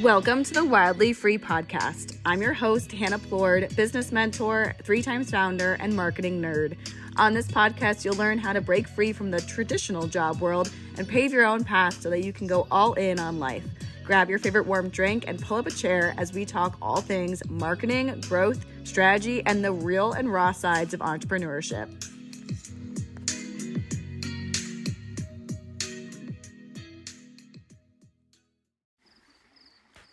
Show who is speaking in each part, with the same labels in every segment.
Speaker 1: Welcome to the Wildly Free Podcast. I'm your host, Hannah Plord, business mentor, 3-times founder, and marketing nerd. On this podcast, you'll learn how to break free from the traditional job world and pave your own path so that you can go all in on life. Grab your favorite warm drink and pull up a chair as we talk all things marketing, growth, strategy, and the real and raw sides of entrepreneurship.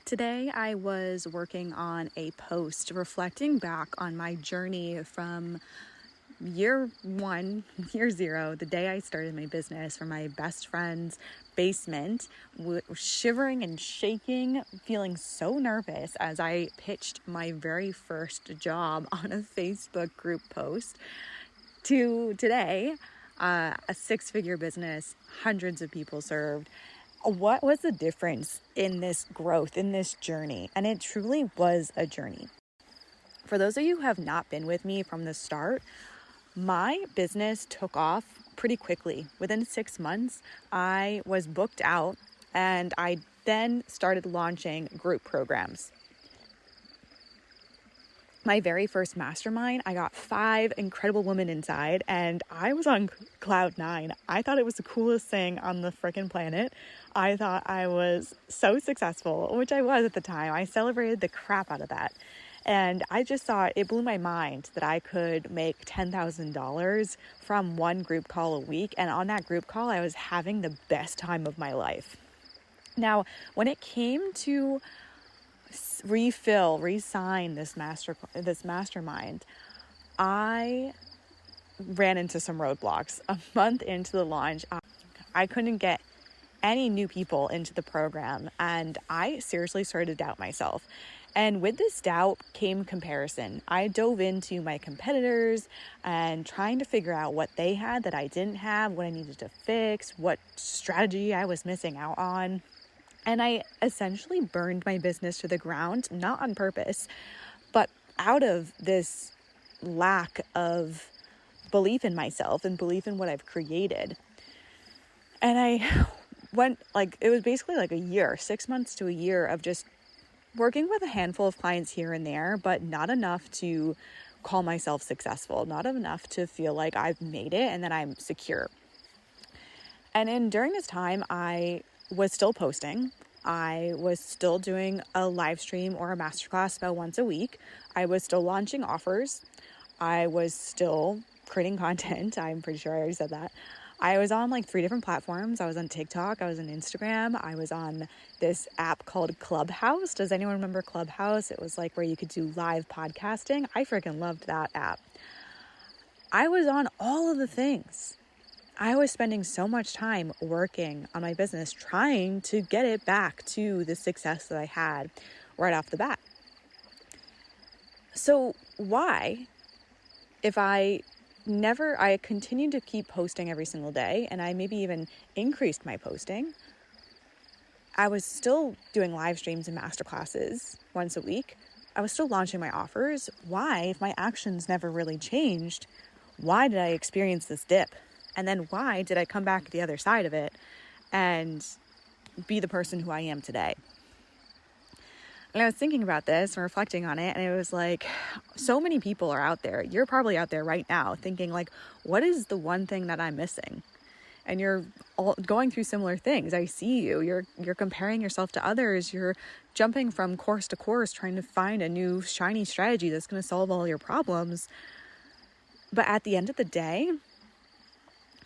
Speaker 1: Today, I was working on a post reflecting back on my journey from year zero, the day I started my business, from my best friend's basement, shivering and shaking, feeling so nervous as I pitched my very first job on a Facebook group post, to today, a 6-figure business, hundreds of people served. What was the difference in this growth, in this journey? And it truly was a journey. For those of you who have not been with me from the start, my business took off pretty quickly. Within 6 months, I was booked out, and I then started launching group programs. My very first mastermind, I got 5 incredible women inside, and I was on cloud 9. I thought it was the coolest thing on the freaking planet. I thought I was so successful, which I was at the time. I celebrated the crap out of that. And I just thought it blew my mind that I could make $10,000 from one group call a week. And on that group call, I was having the best time of my life. Now, when it came to re-sign this mastermind, I ran into some roadblocks. A month into the launch, I couldn't get any new people into the program, and I seriously started to doubt myself. And with this doubt came comparison. I dove into my competitors and trying to figure out what they had that I didn't have, what I needed to fix, what strategy I was missing out on. And I essentially burned my business to the ground, not on purpose, but out of this lack of belief in myself and belief in what I've created. And I went it was basically like a year, 6 months to a year of just working with a handful of clients here and there, but not enough to call myself successful, not enough to feel like I've made it and that I'm secure. And during this time, I was still posting. I was still doing a live stream or a masterclass about once a week. I was still launching offers. I was still creating content. I'm pretty sure I already said that. I was on 3 different platforms. I was on TikTok. I was on Instagram. I was on this app called Clubhouse. Does anyone remember Clubhouse? It was where you could do live podcasting. I freaking loved that app. I was on all of the things. I was spending so much time working on my business, trying to get it back to the success that I had right off the bat. So why, if I continued to keep posting every single day, and I maybe even increased my posting, I was still doing live streams and masterclasses once a week. I was still launching my offers. Why, if my actions never really changed, why did I experience this dip? And then why did I come back the other side of it and be the person who I am today? And I was thinking about this and reflecting on it, and it was so many people are out there. You're probably out there right now thinking what is the one thing that I'm missing? And you're all going through similar things. I see you. You're comparing yourself to others. You're jumping from course to course, trying to find a new shiny strategy that's going to solve all your problems. But at the end of the day,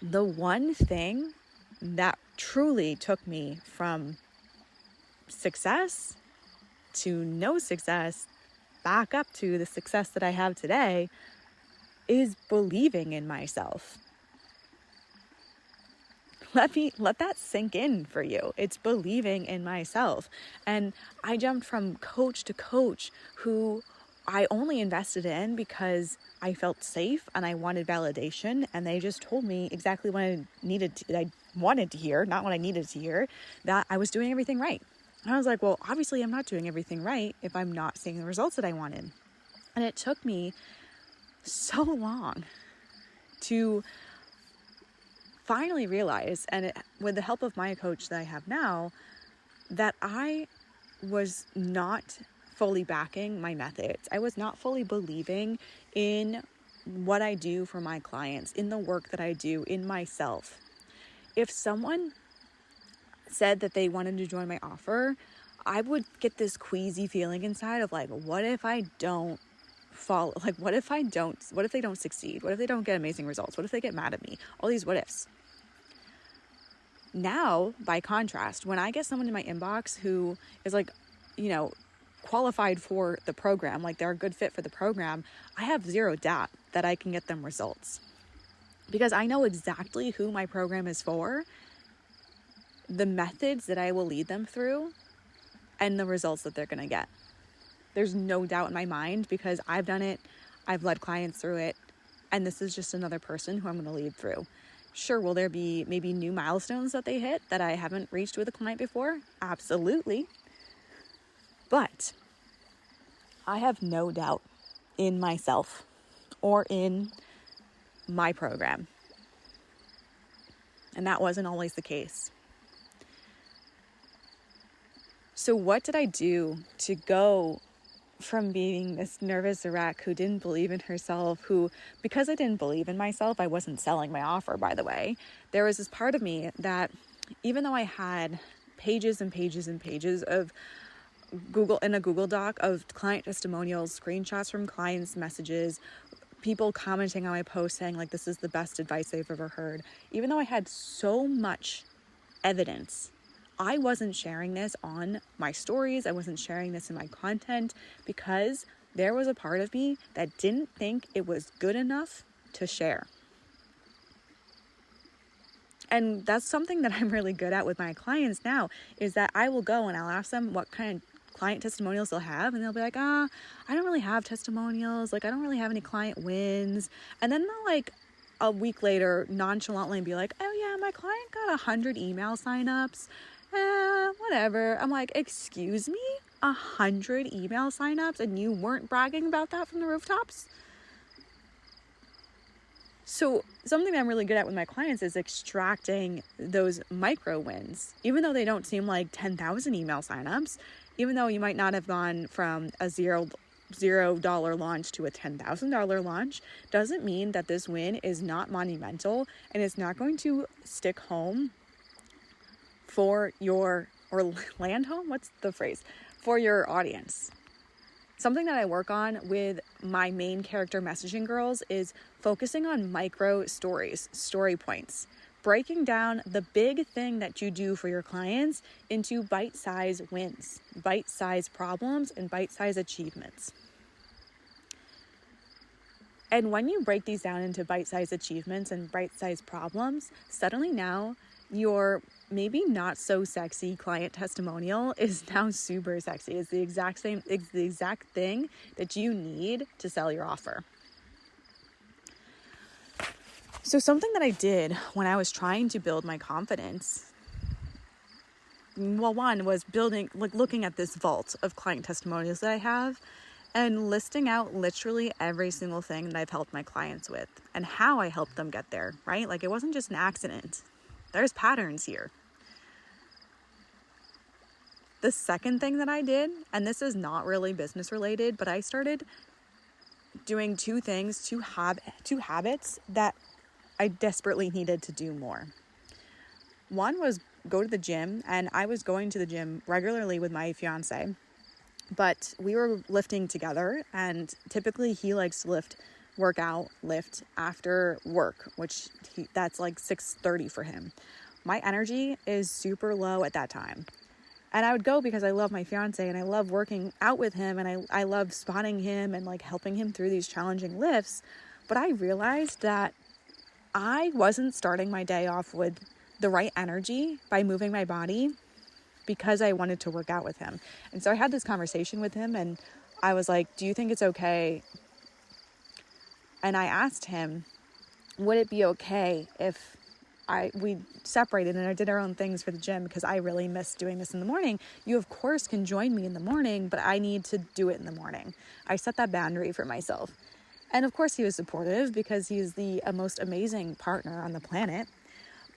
Speaker 1: the one thing that truly took me from success to no success back up to the success that I have today is believing in myself. Let that sink in for you. It's believing in myself. And I jumped from coach to coach who I only invested in because I felt safe and I wanted validation, and they just told me exactly what I wanted to hear, not what I needed to hear, that I was doing everything right. And I was like, well, obviously I'm not doing everything right if I'm not seeing the results that I wanted. And it took me so long to finally realize, and with the help of my coach that I have now, that I was not fully backing my methods. I was not fully believing in what I do for my clients, in the work that I do, in myself. If someone said that they wanted to join my offer, I would get this queasy feeling inside of like, what if I don't follow? Like, what if they don't succeed? What if they don't get amazing results? What if they get mad at me? All these what ifs. Now, by contrast, when I get someone in my inbox who is like, qualified for the program, like they're a good fit for the program, I have zero doubt that I can get them results because I know exactly who my program is for, the methods that I will lead them through, and the results that they're going to get. There's no doubt in my mind because I've done it, I've led clients through it, and this is just another person who I'm going to lead through. Sure, will there be maybe new milestones that they hit that I haven't reached with a client before? Absolutely. But I have no doubt in myself or in my program. And that wasn't always the case. So what did I do to go from being this nervous wreck who didn't believe in herself, who, because I didn't believe in myself, I wasn't selling my offer, by the way. There was this part of me that even though I had pages and pages and pages of Google Doc of client testimonials, screenshots from clients' messages, people commenting on my post saying like, this is the best advice they've ever heard. Even though I had so much evidence, I wasn't sharing this on my stories. I wasn't sharing this in my content because there was a part of me that didn't think it was good enough to share. And that's something that I'm really good at with my clients now, is that I will go and I'll ask them what kind of client testimonials they'll have, and they'll be like, I don't really have testimonials, like I don't really have any client wins. And then they'll like a week later nonchalantly be like, oh yeah, my client got 100 email signups, whatever. I'm like, excuse me, 100 email signups and you weren't bragging about that from the rooftops? So something that I'm really good at with my clients is extracting those micro wins, even though they don't seem like 10,000 email signups. Even though you might not have gone from a $0 launch to a $10,000 launch, doesn't mean that this win is not monumental and it's not going to stick home for your, or land home? What's the phrase? For your audience. Something that I work on with my main character messaging girls is focusing on micro stories, story points. Breaking down the big thing that you do for your clients into bite-sized wins, bite-sized problems, and bite-sized achievements. And when you break these down into bite-sized achievements and bite-sized problems, suddenly now your maybe not so sexy client testimonial is now super sexy. It's the exact thing that you need to sell your offer. So something that I did when I was trying to build my confidence, well, one was looking at this vault of client testimonials that I have and listing out literally every single thing that I've helped my clients with and how I helped them get there, right? Like it wasn't just an accident. There's patterns here. The second thing that I did, and this is not really business related, but I started doing two habits that I desperately needed to do more. One was go to the gym, and I was going to the gym regularly with my fiance, but we were lifting together, and typically he likes to lift after work, which that's like 6:30 for him. My energy is super low at that time. And I would go because I love my fiance and I love working out with him and I love spotting him and like helping him through these challenging lifts. But I realized that I wasn't starting my day off with the right energy by moving my body because I wanted to work out with him. And so I had this conversation with him and I was like, do you think it's okay? And I asked him, would it be okay if we separated and I did our own things for the gym because I really miss doing this in the morning. You of course can join me in the morning, but I need to do it in the morning. I set that boundary for myself. And of course he was supportive because he's the most amazing partner on the planet.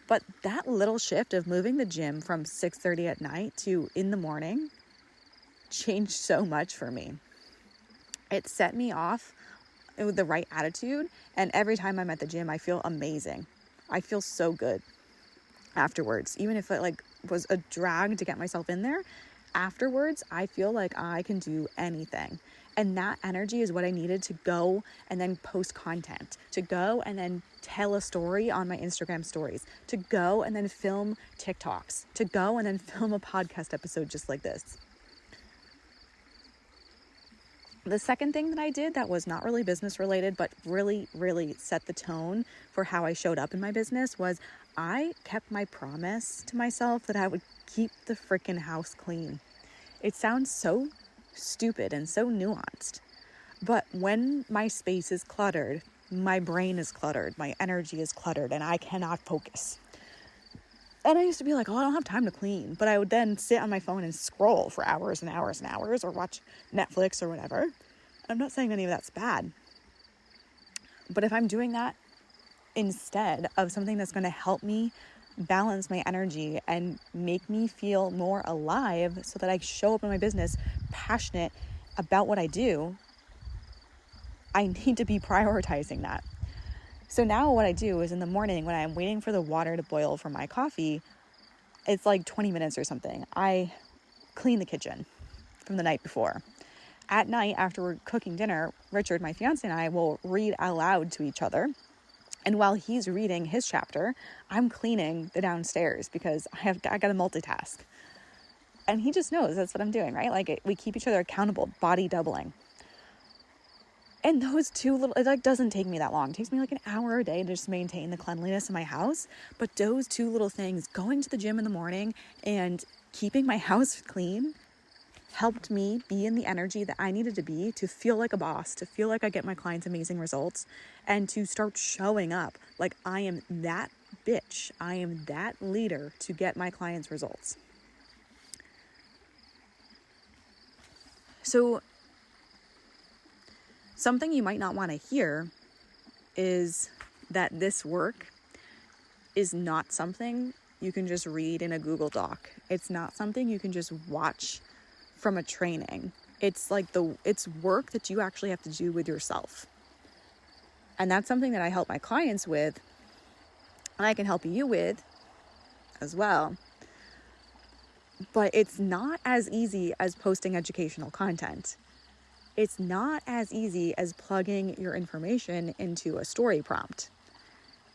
Speaker 1: But that little shift of moving the gym from 6:30 at night to in the morning changed so much for me. It set me off with the right attitude. And every time I'm at the gym, I feel amazing. I feel so good afterwards. Even if it like was a drag to get myself in there, afterwards, I feel like I can do anything. And that energy is what I needed to go and then post content, to go and then tell a story on my Instagram stories, to go and then film TikToks, to go and then film a podcast episode just like this. The second thing that I did that was not really business related, but really, really set the tone for how I showed up in my business was I kept my promise to myself that I would keep the freaking house clean. It sounds so stupid and so nuanced, but when my space is cluttered, my brain is cluttered, my energy is cluttered, and I cannot focus. And I used to be like, oh, I don't have time to clean. But I would then sit on my phone and scroll for hours and hours and hours, or watch Netflix or whatever. I'm not saying any of that's bad. But if I'm doing that instead of something that's going to help me balance my energy and make me feel more alive so that I show up in my business passionate about what I do, I need to be prioritizing that. So now what I do is in the morning when I'm waiting for the water to boil for my coffee, it's like 20 minutes or something, I clean the kitchen from the night before. At night, after we're cooking dinner, Richard, my fiance, and I will read aloud to each other. And while he's reading his chapter, I'm cleaning the downstairs because I got to multitask. And he just knows that's what I'm doing, right? Like we keep each other accountable, body doubling. And those two little, it like doesn't take me that long. It takes me like an hour a day to just maintain the cleanliness in my house. But those two little things, going to the gym in the morning and keeping my house clean, helped me be in the energy that I needed to be to feel like a boss, to feel like I get my clients amazing results, and to start showing up like I am that bitch. I am that leader to get my clients results. So something you might not want to hear is that this work is not something you can just read in a Google Doc. It's not something you can just watch from a training. It's like it's work that you actually have to do with yourself. And that's something that I help my clients with, and I can help you with as well. But it's not as easy as posting educational content. It's not as easy as plugging your information into a story prompt.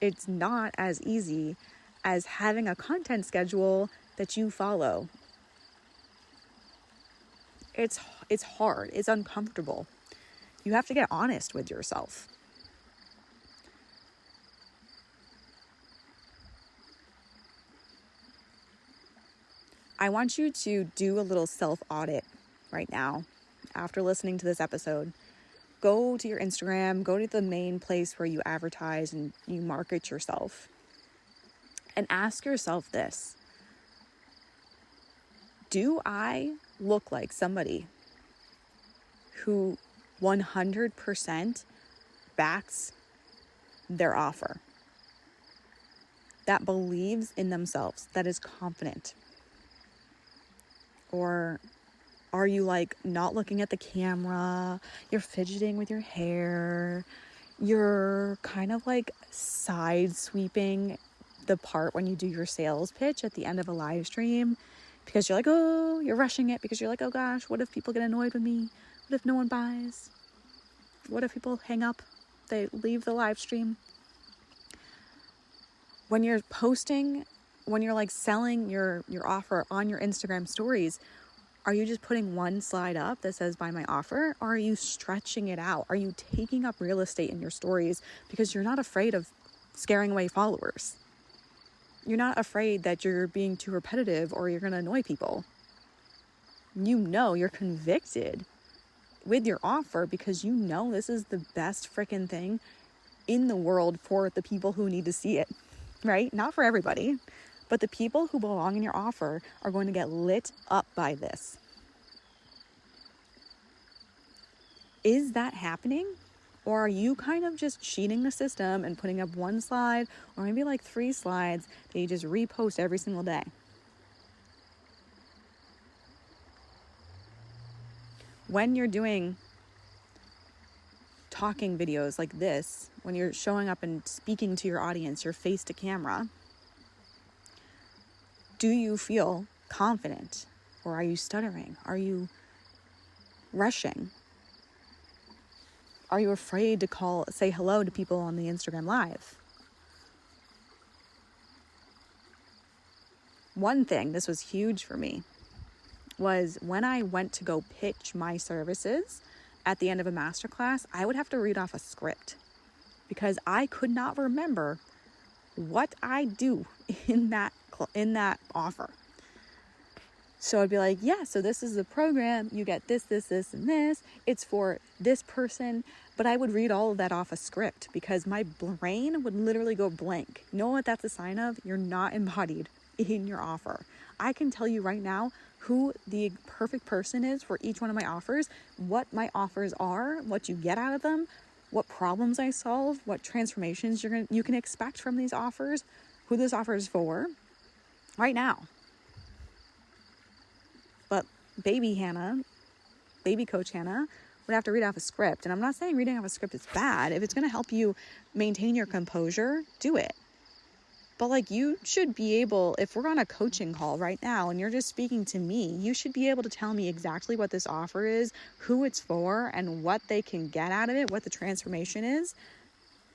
Speaker 1: It's not as easy as having a content schedule that you follow. It's hard. It's uncomfortable. You have to get honest with yourself. I want you to do a little self-audit right now. After listening to this episode, go to your Instagram, go to the main place where you advertise and you market yourself, and ask yourself this: do I look like somebody who 100% backs their offer, that believes in themselves, that is confident? Or are you like not looking at the camera, you're fidgeting with your hair, you're kind of like side sweeping the part when you do your sales pitch at the end of a live stream because you're like, oh, you're rushing it because you're like, oh gosh, what if people get annoyed with me? What if no one buys? What if people hang up? They leave the live stream? When you're posting, when you're like selling your offer on your Instagram stories, are you just putting one slide up that says buy my offer? Or are you stretching it out? Are you taking up real estate in your stories because you're not afraid of scaring away followers? You're not afraid that you're being too repetitive or you're going to annoy people. You know, you're convicted with your offer because you know this is the best freaking thing in the world for the people who need to see it, right? Not for everybody, but the people who belong in your offer are going to get lit up by this. Is that happening? Or are you kind of just cheating the system and putting up one slide or maybe like 3 slides that you just repost every single day? when you're doing talking videos like this, when you're showing up and speaking to your audience, your face to camera, do you feel confident? Or are you stuttering? Are you rushing? Are you afraid to say hello to people on the Instagram Live? One thing, this was huge for me, was when I went to go pitch my services at the end of a masterclass, I would have to read off a script because I could not remember what I do in that offer. So I'd be like, yeah, so this is the program. You get this, this, this, and this. It's for this person. But I would read all of that off a script because my brain would literally go blank. You know what that's a sign of? You're not embodied in your offer. I can tell you right now who the perfect person is for each one of my offers, what my offers are, what you get out of them, what problems I solve, what transformations you can expect from these offers, who this offer is for right now. But baby coach Hannah would have to read off a script. And I'm not saying reading off a script is bad. If it's going to help you maintain your composure, do it. But you should be able, if we're on a coaching call right now and you're just speaking to me, you should be able to tell me exactly what this offer is, who it's for, and what they can get out of it, what the transformation is,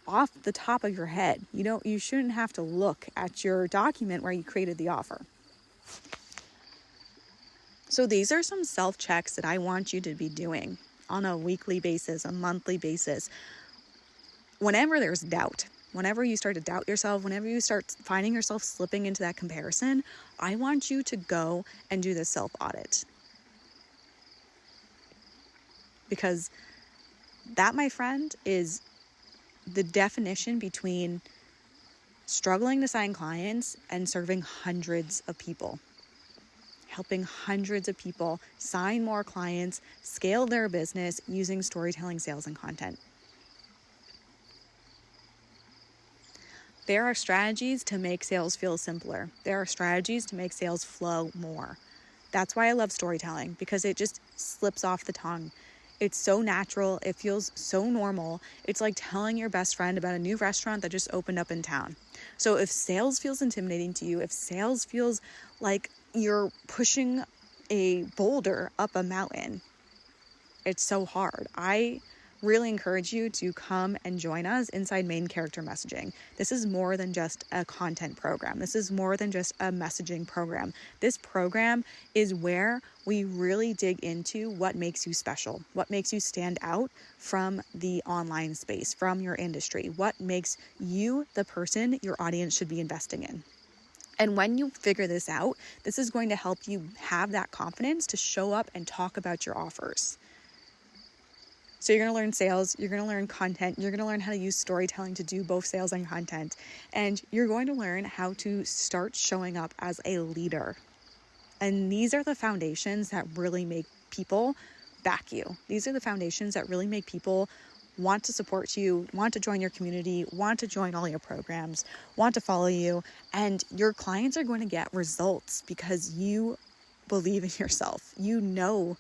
Speaker 1: off the top of your head. You shouldn't have to look at your document where you created the offer. So these are some self-checks that I want you to be doing on a weekly basis, a monthly basis. Whenever there's doubt, whenever you start to doubt yourself, whenever you start finding yourself slipping into that comparison, I want you to go and do this self-audit. Because that, my friend, is the definition between struggling to sign clients and serving hundreds of people. Helping hundreds of people sign more clients, scale their business using storytelling, sales, and content. There are strategies to make sales feel simpler. There are strategies to make sales flow more. That's why I love storytelling, because it just slips off the tongue. It's so natural. It feels so normal. It's like telling your best friend about a new restaurant that just opened up in town. So if sales feels intimidating to you, if sales feels like you're pushing a boulder up a mountain, it's so hard. I really encourage you to come and join us inside Main Character Messaging. This is more than just a content program. This is more than just a messaging program. This program is where we really dig into what makes you special, what makes you stand out from the online space, from your industry, what makes you the person your audience should be investing in. And when you figure this out, this is going to help you have that confidence to show up and talk about your offers. So you're going to learn sales, you're going to learn content, you're going to learn how to use storytelling to do both sales and content, and you're going to learn how to start showing up as a leader. And these are the foundations that really make people back you. These are the foundations that really make people want to support you, want to join your community, want to join all your programs, want to follow you, and your clients are going to get results because you believe in yourself. You know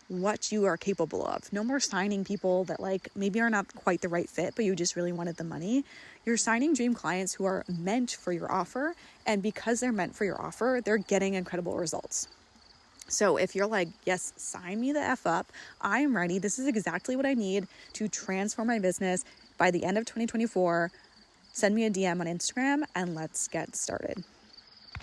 Speaker 1: what you are capable of. No more signing people that maybe are not quite the right fit, but you just really wanted the money. You're signing dream clients who are meant for your offer. And because they're meant for your offer, they're getting incredible results. So if you're like, yes, sign me the F up, I am ready. This is exactly what I need to transform my business by the end of 2024. Send me a DM on Instagram and let's get started.